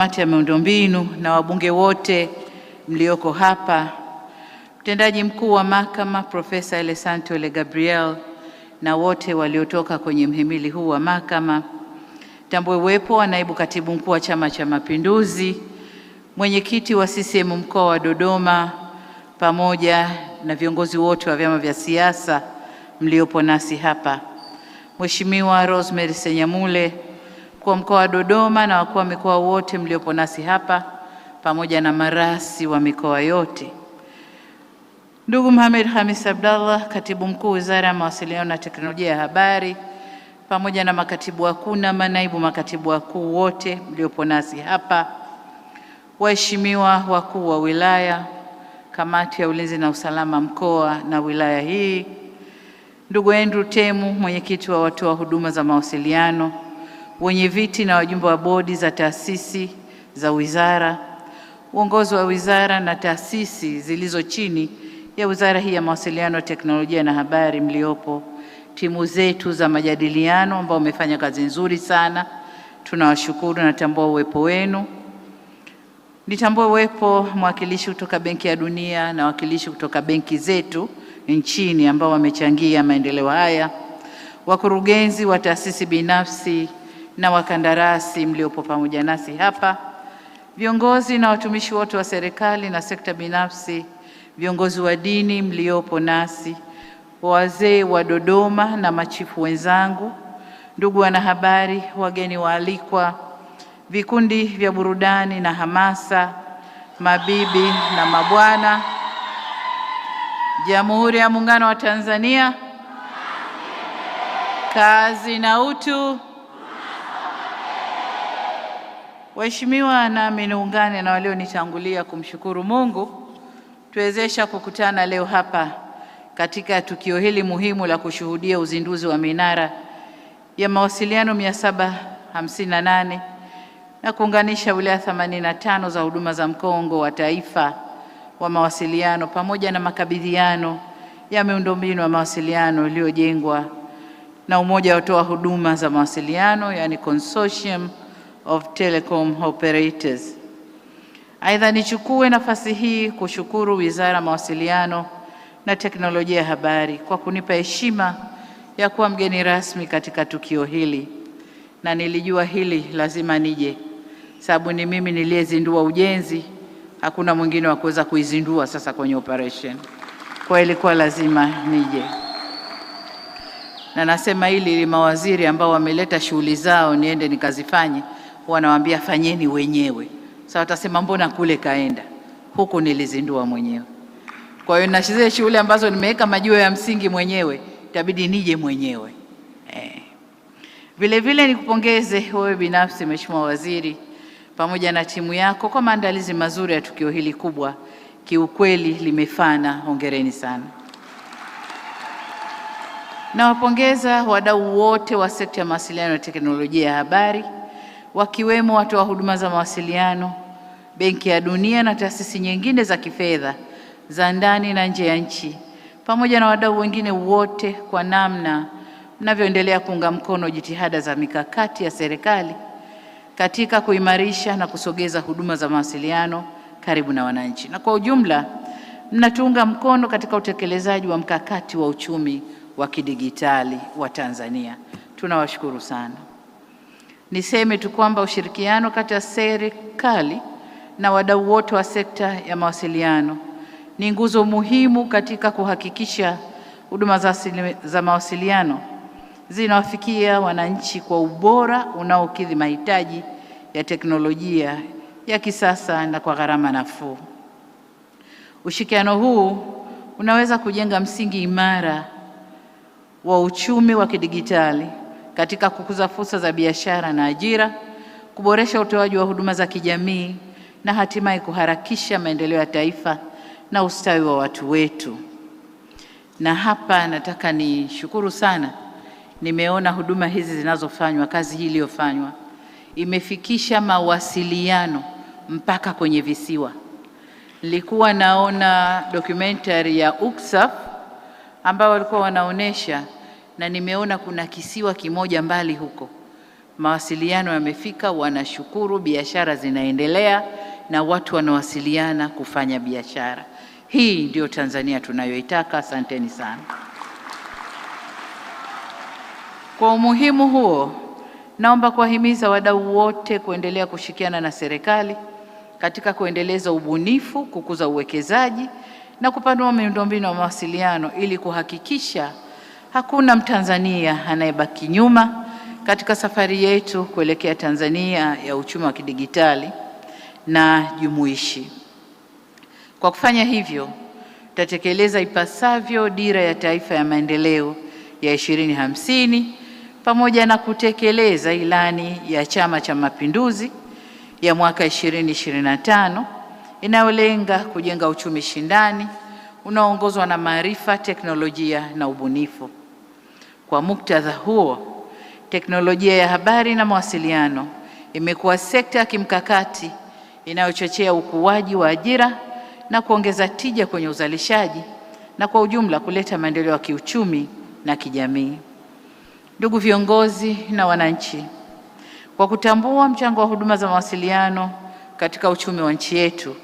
Kamati ya miundombinu na wabunge wote mlioko hapa, mtendaji mkuu wa mahakama Profesa Elesanto Ele Gabriel na wote waliotoka kwenye mhimili huu wa mahakama, tambue uwepo wa naibu katibu mkuu wa Chama cha Mapinduzi, mwenyekiti wa CCM mkoa wa Dodoma, pamoja na viongozi wote wa vyama vya siasa mliopo nasi hapa, Mheshimiwa Rosemary Senyamule kwa mkoa wa Dodoma na wakuu wa mikoa wote mliopo nasi hapa, pamoja na marasi wa mikoa yote, ndugu Mohamed Hamis Abdallah, katibu mkuu Wizara ya Mawasiliano na Teknolojia ya Habari, pamoja na makatibu wakuu na manaibu makatibu wakuu wote mliopo nasi hapa, waheshimiwa wakuu wa wilaya, kamati ya ulinzi na usalama mkoa na wilaya hii, ndugu Andrew Temu, mwenyekiti wa watoa huduma za mawasiliano, wenye viti na wajumbe wa bodi za taasisi za wizara, uongozi wa wizara na taasisi zilizo chini ya wizara hii ya Mawasiliano, Teknolojia na Habari mliopo, timu zetu za majadiliano ambao wamefanya kazi nzuri sana, tunawashukuru na tambua uwepo wenu. Nitambue uwepo mwakilishi kutoka Benki ya Dunia na wakilishi kutoka benki zetu nchini ambao wamechangia maendeleo haya, wakurugenzi wa taasisi binafsi na wakandarasi mliopo pamoja nasi hapa, viongozi na watumishi wote wa serikali na sekta binafsi, viongozi wa dini mliopo nasi, wazee wa Dodoma na machifu wenzangu, ndugu wanahabari, wageni waalikwa, vikundi vya burudani na hamasa, mabibi na mabwana, Jamhuri ya Muungano wa Tanzania, kazi na utu. Waheshimiwa, nami niungane na walionitangulia kumshukuru Mungu tuwezesha kukutana leo hapa katika tukio hili muhimu la kushuhudia uzinduzi wa minara ya mawasiliano 758 na kuunganisha wilaya 85 za huduma za mkongo wa taifa wa mawasiliano, pamoja na makabidhiano ya miundombinu ya mawasiliano iliyojengwa na Umoja wa Watoa Huduma za Mawasiliano, yani Consortium of Telecom Operators. Aidha, nichukue nafasi hii kushukuru Wizara ya Mawasiliano na Teknolojia ya Habari kwa kunipa heshima ya kuwa mgeni rasmi katika tukio hili, na nilijua hili lazima nije, sababu ni mimi niliyezindua ujenzi, hakuna mwingine wa kuweza kuizindua sasa kwenye operation. Kwa ilikuwa lazima nije. Na nasema hili ili mawaziri ambao wameleta shughuli zao niende nikazifanye, wanawaambia fanyeni wenyewe. Sasa watasema mbona kule kaenda, huku nilizindua mwenyewe. Kwa hiyo na zile shughuli ambazo nimeweka majiwe ya msingi mwenyewe, itabidi nije mwenyewe. Vile vile nikupongeze wewe binafsi Mheshimiwa Waziri pamoja na timu yako kwa maandalizi mazuri ya tukio hili kubwa. Kiukweli limefana, hongereni sana. Nawapongeza wadau wote wa sekta ya mawasiliano na teknolojia ya habari, wakiwemo watoa huduma za mawasiliano, Benki ya Dunia na taasisi nyingine za kifedha za ndani na nje ya nchi, pamoja na wadau wengine wote kwa namna mnavyoendelea kuunga mkono jitihada za mikakati ya serikali katika kuimarisha na kusogeza huduma za mawasiliano karibu na wananchi, na kwa ujumla mnatuunga mkono katika utekelezaji wa mkakati wa uchumi wa kidigitali wa Tanzania. Tunawashukuru sana. Niseme tu kwamba ushirikiano kati ya serikali na wadau wote wa sekta ya mawasiliano ni nguzo muhimu katika kuhakikisha huduma za mawasiliano zinawafikia wananchi kwa ubora unaokidhi mahitaji ya teknolojia ya kisasa na kwa gharama nafuu. Ushirikiano huu unaweza kujenga msingi imara wa uchumi wa kidigitali katika kukuza fursa za biashara na ajira, kuboresha utoaji wa huduma za kijamii na hatimaye kuharakisha maendeleo ya taifa na ustawi wa watu wetu. Na hapa nataka nishukuru sana, nimeona huduma hizi zinazofanywa, kazi hii iliyofanywa imefikisha mawasiliano mpaka kwenye visiwa. Nilikuwa naona documentary ya UCSAF ambao walikuwa wanaonesha, na nimeona kuna kisiwa kimoja mbali huko mawasiliano yamefika, wanashukuru, biashara zinaendelea na watu wanawasiliana kufanya biashara. Hii ndio Tanzania tunayoitaka. Asanteni sana. Kwa umuhimu huo, naomba kuwahimiza wadau wote kuendelea kushirikiana na serikali katika kuendeleza ubunifu, kukuza uwekezaji na kupanua miundombinu ya mawasiliano ili kuhakikisha hakuna Mtanzania anayebaki nyuma katika safari yetu kuelekea Tanzania ya uchumi wa kidigitali na jumuishi. Kwa kufanya hivyo, tutatekeleza ipasavyo Dira ya Taifa ya Maendeleo ya 2050 pamoja na kutekeleza Ilani ya Chama cha Mapinduzi ya mwaka 2025 inayolenga kujenga uchumi shindani unaoongozwa na maarifa, teknolojia na ubunifu. Kwa muktadha huo, teknolojia ya habari na mawasiliano imekuwa sekta ya kimkakati inayochochea ukuaji wa ajira na kuongeza tija kwenye uzalishaji na kwa ujumla kuleta maendeleo ya kiuchumi na kijamii. Ndugu viongozi na wananchi, kwa kutambua mchango wa huduma za mawasiliano katika uchumi wa nchi yetu,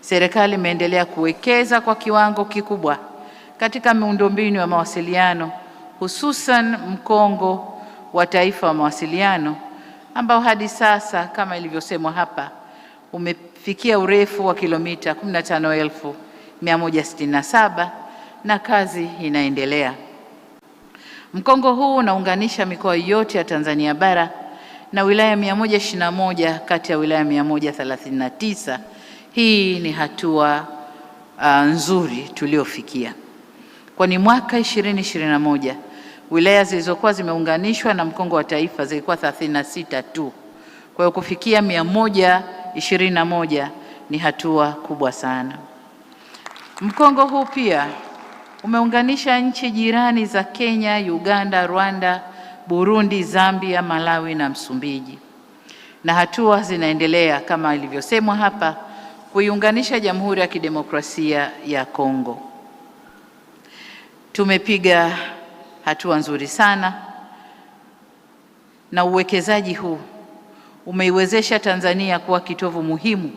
serikali imeendelea kuwekeza kwa kiwango kikubwa katika miundombinu ya mawasiliano, hususan mkongo wa taifa wa mawasiliano ambao hadi sasa kama ilivyosemwa hapa umefikia urefu wa kilomita 15,167 na kazi inaendelea. Mkongo huu unaunganisha mikoa yote ya Tanzania bara na wilaya 121 kati ya wilaya 139. Hii ni hatua nzuri tuliofikia, kwani mwaka 2021 wilaya zilizokuwa zimeunganishwa na mkongo wa taifa zilikuwa 36 tu. Kwa hiyo kufikia 121 ni hatua kubwa sana. Mkongo huu pia umeunganisha nchi jirani za Kenya, Uganda, Rwanda, Burundi, Zambia, Malawi na Msumbiji. Na hatua zinaendelea kama ilivyosemwa hapa kuiunganisha Jamhuri ya Kidemokrasia ya Kongo. Tumepiga hatua nzuri sana na uwekezaji huu umeiwezesha Tanzania kuwa kitovu muhimu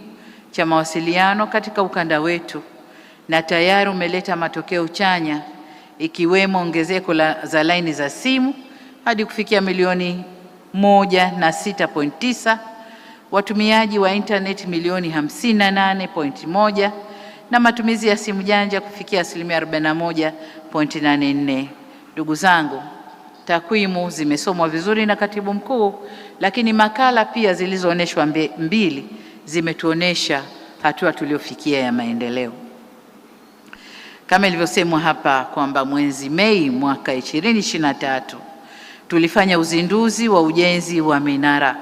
cha mawasiliano katika ukanda wetu na tayari umeleta matokeo chanya ikiwemo ongezeko za laini za simu hadi kufikia milioni 106.9, watumiaji wa internet milioni 58.1 na matumizi ya simu janja kufikia 41.84. Ndugu zangu, takwimu zimesomwa vizuri na Katibu Mkuu, lakini makala pia zilizoonyeshwa mbili zimetuonesha hatua tuliofikia ya maendeleo. Kama ilivyosemwa hapa kwamba mwezi Mei mwaka 2023 tulifanya uzinduzi wa ujenzi wa minara,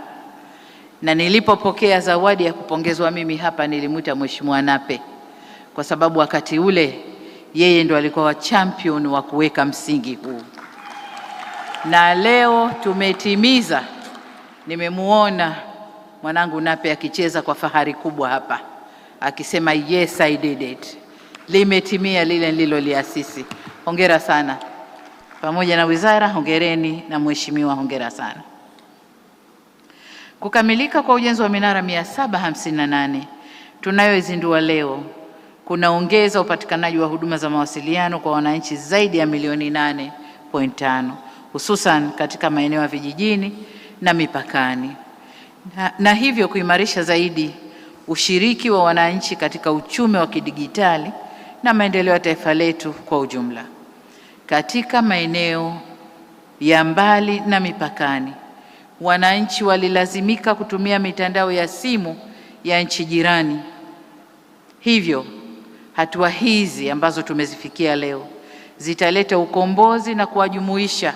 na nilipopokea zawadi ya kupongezwa mimi hapa nilimwita Mheshimiwa Nape kwa sababu wakati ule yeye ndo alikuwa wa champion wa kuweka msingi huu, na leo tumetimiza. Nimemuona mwanangu Nape akicheza kwa fahari kubwa hapa akisema yes I did it. Limetimia lile nililoliasisi. Hongera sana. Pamoja na wizara hongereni, na mheshimiwa hongera sana. Kukamilika kwa ujenzi wa minara 758 tunayoizindua leo kunaongeza upatikanaji wa huduma za mawasiliano kwa wananchi zaidi ya milioni 8.5 hususan katika maeneo ya vijijini na mipakani, na hivyo kuimarisha zaidi ushiriki wa wananchi katika uchumi wa kidigitali na maendeleo ya taifa letu kwa ujumla. Katika maeneo ya mbali na mipakani, wananchi walilazimika kutumia mitandao ya simu ya nchi jirani. Hivyo hatua hizi ambazo tumezifikia leo zitaleta ukombozi na kuwajumuisha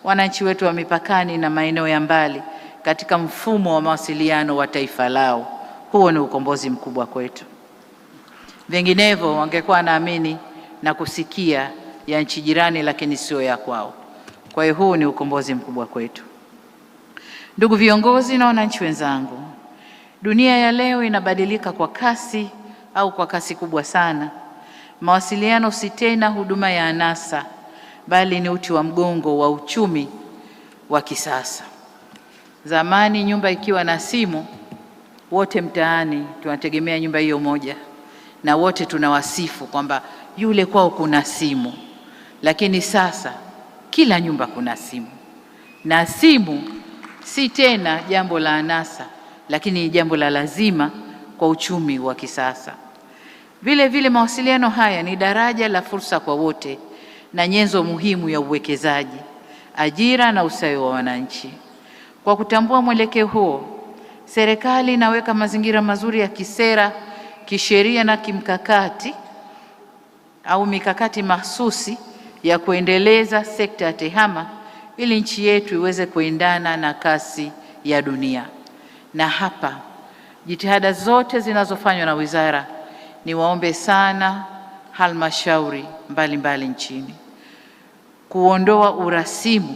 wananchi wetu wa mipakani na maeneo ya mbali katika mfumo wa mawasiliano wa taifa lao. Huo ni ukombozi mkubwa kwetu. Vinginevyo wangekuwa naamini na kusikia ya nchi jirani lakini sio ya kwao. Kwa hiyo huu ni ukombozi mkubwa kwetu. Ndugu viongozi na wananchi wenzangu, dunia ya leo inabadilika kwa kasi kubwa sana. Mawasiliano si tena huduma ya anasa, bali ni uti wa mgongo wa uchumi wa kisasa. Zamani nyumba ikiwa na simu, wote mtaani tunategemea nyumba hiyo moja, na wote tunawasifu kwamba yule kwao kuna simu. Lakini sasa kila nyumba kuna simu, na simu si tena jambo la anasa, lakini ni jambo la lazima kwa uchumi wa kisasa. Vile vile mawasiliano haya ni daraja la fursa kwa wote na nyenzo muhimu ya uwekezaji, ajira na ustawi wa wananchi. Kwa kutambua mwelekeo huo, serikali inaweka mazingira mazuri ya kisera, kisheria na kimkakati au mikakati mahsusi ya kuendeleza sekta ya TEHAMA ili nchi yetu iweze kuendana na kasi ya dunia. Na hapa jitihada zote zinazofanywa na wizara, niwaombe sana halmashauri mbalimbali nchini kuondoa urasimu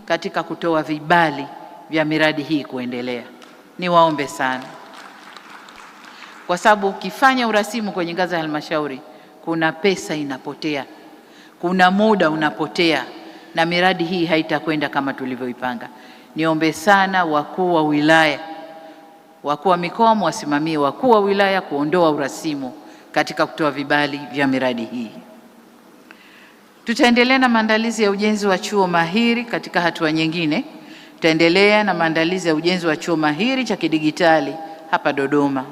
katika kutoa vibali vya miradi hii kuendelea. Niwaombe sana, kwa sababu ukifanya urasimu kwenye ngazi ya halmashauri, kuna pesa inapotea, kuna muda unapotea, na miradi hii haitakwenda kama tulivyoipanga. Niombe sana wakuu wa wilaya, wakuu wa mikoa wasimamie wakuu wa wilaya kuondoa urasimu katika kutoa vibali vya miradi hii. Tutaendelea na maandalizi ya ujenzi wa chuo mahiri. Katika hatua nyingine, tutaendelea na maandalizi ya ujenzi wa chuo mahiri cha kidigitali hapa Dodoma.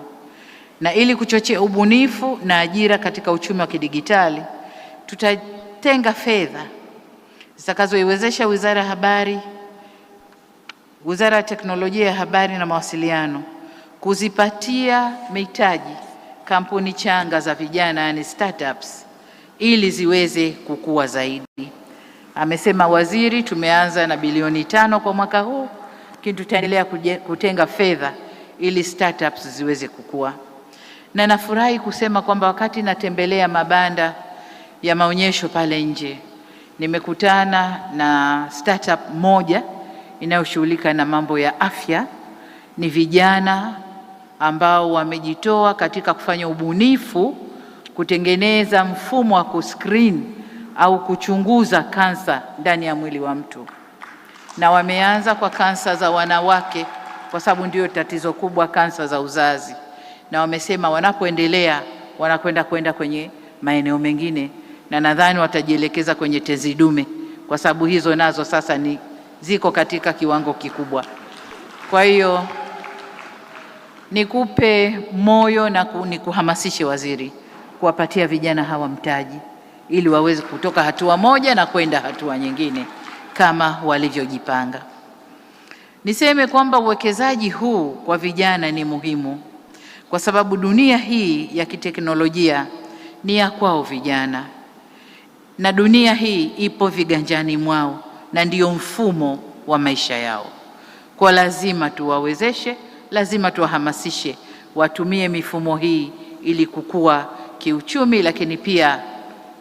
Na ili kuchochea ubunifu na ajira katika uchumi wa kidigitali, tutatenga fedha zitakazoiwezesha Wizara ya Habari, Wizara ya Teknolojia ya Habari na Mawasiliano kuzipatia mitaji kampuni changa za vijana, yani startups, ili ziweze kukua zaidi. Amesema waziri, tumeanza na bilioni 5 kwa mwaka huu, lakini tutaendelea kutenga fedha ili startups ziweze kukua. Na nafurahi kusema kwamba wakati natembelea mabanda ya maonyesho pale nje, nimekutana na startup moja inayoshughulika na mambo ya afya. Ni vijana ambao wamejitoa katika kufanya ubunifu, kutengeneza mfumo wa kuscreen au kuchunguza kansa ndani ya mwili wa mtu, na wameanza kwa kansa za wanawake kwa sababu ndio tatizo kubwa, kansa za uzazi, na wamesema wanapoendelea wanakwenda kwenye maeneo mengine, na nadhani watajielekeza kwenye tezi dume kwa sababu hizo nazo sasa ziko katika kiwango kikubwa. Kwa hiyo nikupe moyo na nikuhamasishe waziri kuwapatia vijana hawa mtaji ili waweze kutoka hatua moja na kwenda hatua nyingine kama walivyojipanga. Niseme kwamba uwekezaji huu kwa vijana ni muhimu kwa sababu dunia hii ya kiteknolojia ni ya kwao vijana, na dunia hii ipo viganjani mwao na ndiyo mfumo wa maisha yao. Kwa lazima tuwawezeshe, lazima tuwahamasishe watumie mifumo hii ili kukua kiuchumi, lakini pia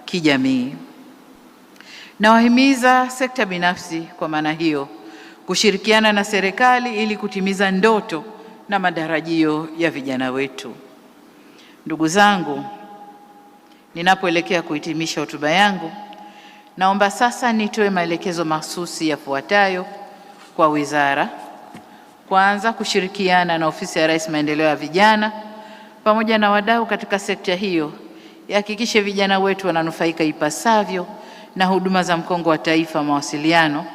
kijamii. Nawahimiza sekta binafsi kwa maana hiyo kushirikiana na serikali ili kutimiza ndoto na matarajio ya vijana wetu. Ndugu zangu, ninapoelekea kuhitimisha hotuba yangu, naomba sasa nitoe maelekezo mahsusi yafuatayo kwa wizara. Kwanza, kushirikiana na Ofisi ya Rais Maendeleo ya Vijana pamoja na wadau katika sekta hiyo ihakikishe vijana wetu wananufaika ipasavyo na huduma za mkongo wa taifa mawasiliano,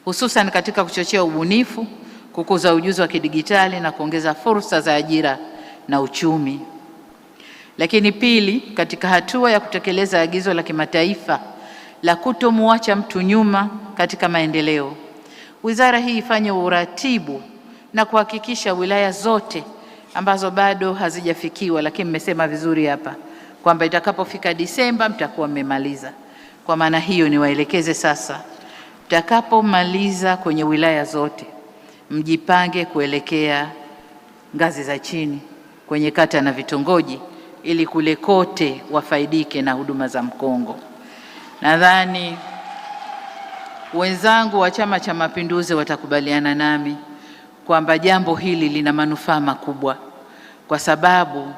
hususan katika kuchochea ubunifu, kukuza ujuzi wa kidigitali na kuongeza fursa za ajira na uchumi. Lakini pili, katika hatua ya kutekeleza agizo la kimataifa la kutomwacha mtu nyuma katika maendeleo, wizara hii ifanye uratibu na kuhakikisha wilaya zote ambazo bado hazijafikiwa, lakini mmesema vizuri hapa kwamba itakapofika Disemba mtakuwa mmemaliza. Kwa maana hiyo niwaelekeze sasa, mtakapomaliza kwenye wilaya zote, mjipange kuelekea ngazi za chini kwenye kata na vitongoji ili kule kote wafaidike na huduma za mkongo. Nadhani wenzangu wa Chama cha Mapinduzi watakubaliana nami kwamba jambo hili lina manufaa makubwa, kwa sababu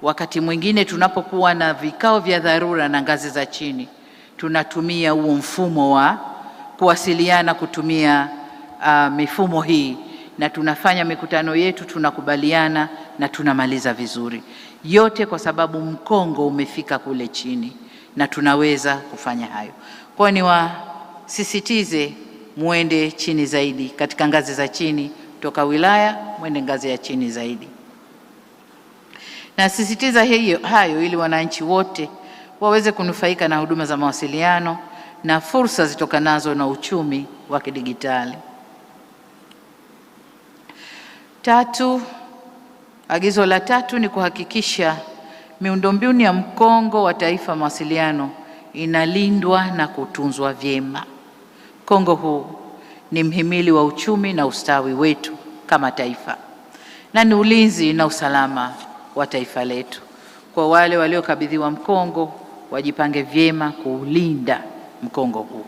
wakati mwingine tunapokuwa na vikao vya dharura na ngazi za chini, tunatumia huo mfumo wa kuwasiliana kutumia mifumo hii, na tunafanya mikutano yetu, tunakubaliana na tunamaliza vizuri, yote kwa sababu mkongo umefika kule chini na tunaweza kufanya hayo. Kwa hiyo niwasisitize muende chini zaidi, katika ngazi za chini, toka wilaya mwende ngazi ya chini zaidi. Nasisitiza hayo ili wananchi wote waweze kunufaika na huduma za mawasiliano na fursa zitokanazo na uchumi wa kidigitali. Agizo la tatu ni kuhakikisha miundombinu ya mkongo wa taifa mawasiliano inalindwa na kutunzwa vyema. Mkongo huu ni mhimili wa uchumi na ustawi wetu kama taifa na ni ulinzi na usalama wa taifa letu. Kwa wale waliokabidhiwa mkongo, wajipange vyema kuulinda mkongo huu.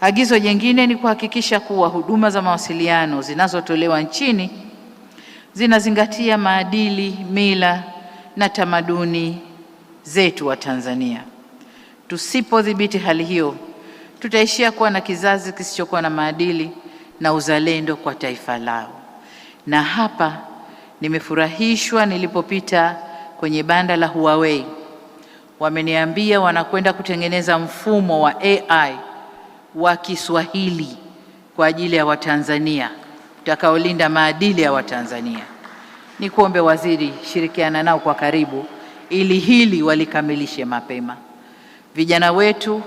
Agizo jingine ni kuhakikisha kuwa huduma za mawasiliano zinazotolewa nchini zinazingatia maadili, mila na tamaduni zetu wa Tanzania. Tusipodhibiti hali hiyo, tutaishia kuwa na kizazi kisichokuwa na maadili na uzalendo kwa taifa lao. Na hapa nimefurahishwa nilipopita kwenye banda la Huawei, wameniambia wanakwenda kutengeneza mfumo wa AI wa Kiswahili kwa ajili ya Watanzania utakaolinda maadili ya Watanzania. Nikuombe waziri, shirikiana nao kwa karibu ili hili walikamilishe mapema. Vijana wetu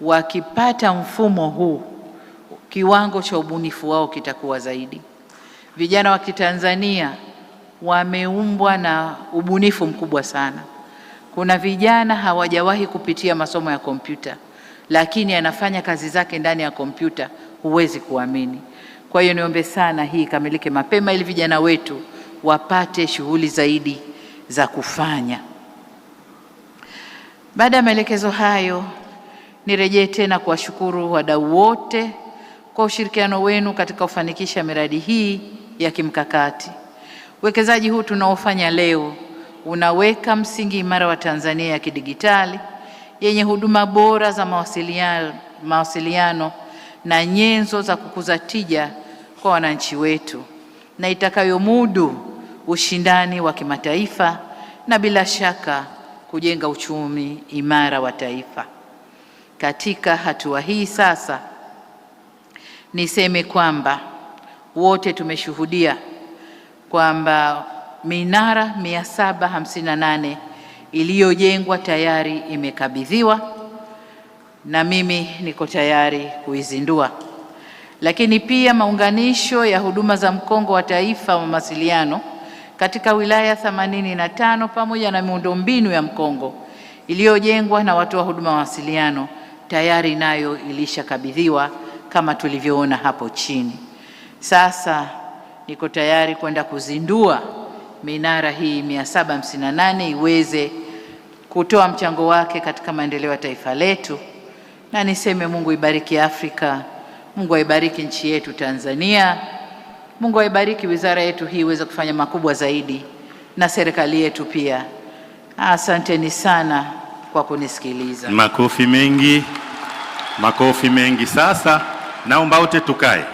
wakipata mfumo huu, kiwango cha ubunifu wao kitakuwa zaidi. Vijana wa Kitanzania wameumbwa na ubunifu mkubwa sana. Kuna vijana hawajawahi kupitia masomo ya kompyuta, lakini anafanya kazi zake ndani ya kompyuta, huwezi kuamini. Kwa hiyo niombe sana hii ikamilike mapema ili vijana wetu wapate shughuli zaidi za kufanya. Baada ya maelekezo hayo, nirejee tena kuwashukuru wadau wote kwa ushirikiano wenu katika kufanikisha miradi hii ya kimkakati. Uwekezaji huu tunaofanya leo unaweka msingi imara wa Tanzania ya kidigitali yenye huduma bora za mawasiliano na nyenzo za kukuza tija kwa wananchi wetu na itakayomudu ushindani wa kimataifa na bila shaka kujenga uchumi imara wa taifa. Katika hatua hii sasa, niseme kwamba wote tumeshuhudia kwamba minara 758 iliyojengwa tayari imekabidhiwa na mimi niko tayari kuizindua. Lakini pia maunganisho ya huduma za mkongo wa taifa wa mawasiliano katika wilaya 85 pamoja na miundombinu ya mkongo iliyojengwa na watoa huduma wa mawasiliano tayari nayo ilishakabidhiwa kama tulivyoona hapo chini. Sasa niko tayari kwenda kuzindua minara hii 758 iweze kutoa mchango wake katika maendeleo ya taifa letu, na niseme Mungu ibariki Afrika, Mungu aibariki nchi yetu Tanzania, Mungu aibariki wizara yetu hii iweze kufanya makubwa zaidi na serikali yetu pia. Asanteni sana kwa kunisikiliza. Makofi mengi, makofi mengi. Sasa naomba wote tukae,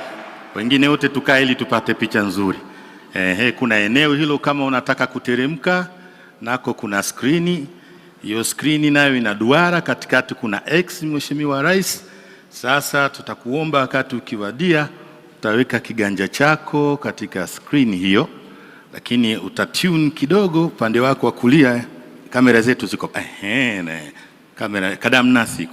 wengine wote tukae ili tupate picha nzuri. Kuna eneo hilo kama unataka kuteremka nako kuna skrini. Hiyo skrini nayo ina duara, katikati kuna X, Mheshimiwa Rais. Sasa tutakuomba wakati ukiwadia utaweka kiganja chako katika skrini hiyo, lakini utatune kidogo upande wako wa kulia. Kamera zetu ziko kamera kadamnasi.